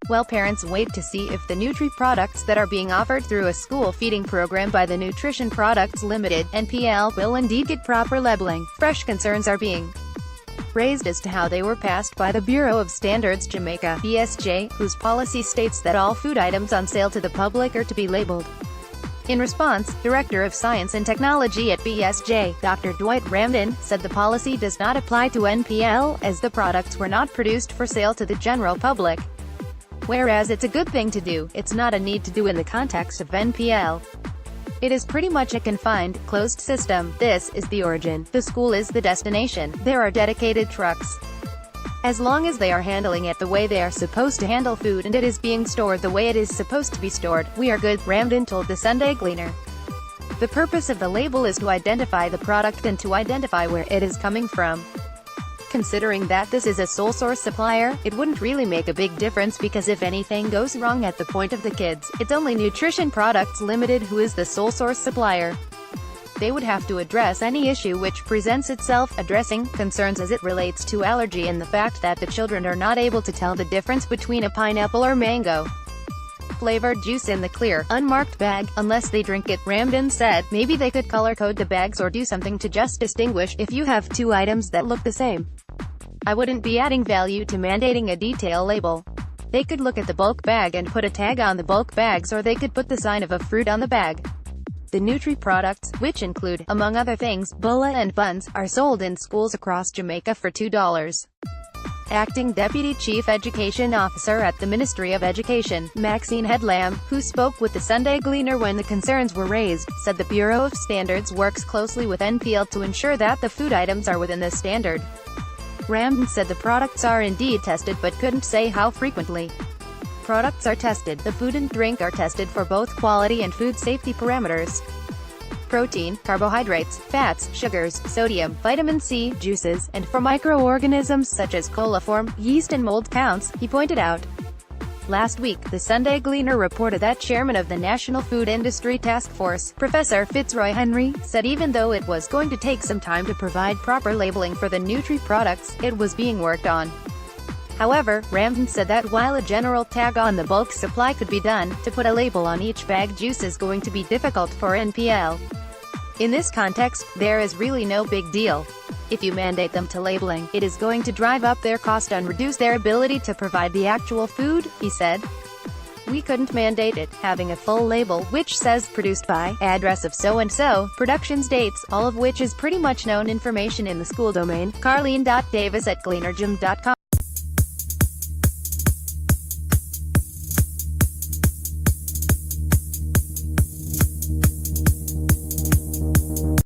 While parents wait to see if the nutri products that are being offered through a school feeding program by the Nutrition Products Limited (NPL) will indeed get proper labeling, fresh concerns are being raised as to how they were passed by the Bureau of Standards Jamaica (BSJ), whose policy states that all food items on sale to the public are to be labeled. In response, Director of Science and Technology at BSJ, Dr. Dwight Ramdon, said the policy does not apply to NPL, as the products were not produced for sale to the general public. Whereas it's a good thing to do, it's not a need to do in the context of NPL. It is pretty much a confined, closed system. This is the origin. The school is the destination. There are dedicated trucks. As long as they are handling it the way they are supposed to handle food and it is being stored the way it is supposed to be stored, we are good, Ramdon told the Sunday Gleaner. The purpose of the label is to identify the product and to identify where it is coming from. Considering that this is a sole source supplier, it wouldn't really make a big difference because if anything goes wrong at the point of the kids, it's only Nutrition Products Limited who is the sole source supplier. They would have to address any issue which presents itself, addressing concerns as it relates to allergy and the fact that the children are not able to tell the difference between a pineapple or mango flavored juice in the clear, unmarked bag, unless they drink it, Ramdon said. Maybe they could color code the bags or do something to just distinguish if you have two items that look the same. I wouldn't be adding value to mandating a detail label. They could look at the bulk bag and put a tag on the bulk bags, or they could put the sign of a fruit on the bag. The nutri products, which include, among other things, bulla and buns, are sold in schools across Jamaica for $2. Acting Deputy Chief Education Officer at the Ministry of Education, Maxine Headlam, who spoke with the Sunday Gleaner when the concerns were raised, said the Bureau of Standards works closely with NPL to ensure that the food items are within the standard. Ramdon said the products are indeed tested but couldn't say how frequently. Products are tested. The food and drink are tested for both quality and food safety parameters. Protein, carbohydrates, fats, sugars, sodium, vitamin C, juices, and for microorganisms such as coliform, yeast and mold counts, he pointed out. Last week, the Sunday Gleaner reported that Chairman of the National Food Industry Task Force, Professor Fitzroy Henry, said even though it was going to take some time to provide proper labeling for the nutri products, it was being worked on. However, Ramdon said that while a general tag on the bulk supply could be done, to put a label on each bag juice is going to be difficult for NPL. In this context, there is really no big deal. If you mandate them to labeling, it is going to drive up their cost and reduce their ability to provide the actual food, he said. We couldn't mandate it, having a full label, which says produced by, address of so-and-so, productions dates, all of which is pretty much known information in the school domain. Carleen.Davis at gleanerjam.com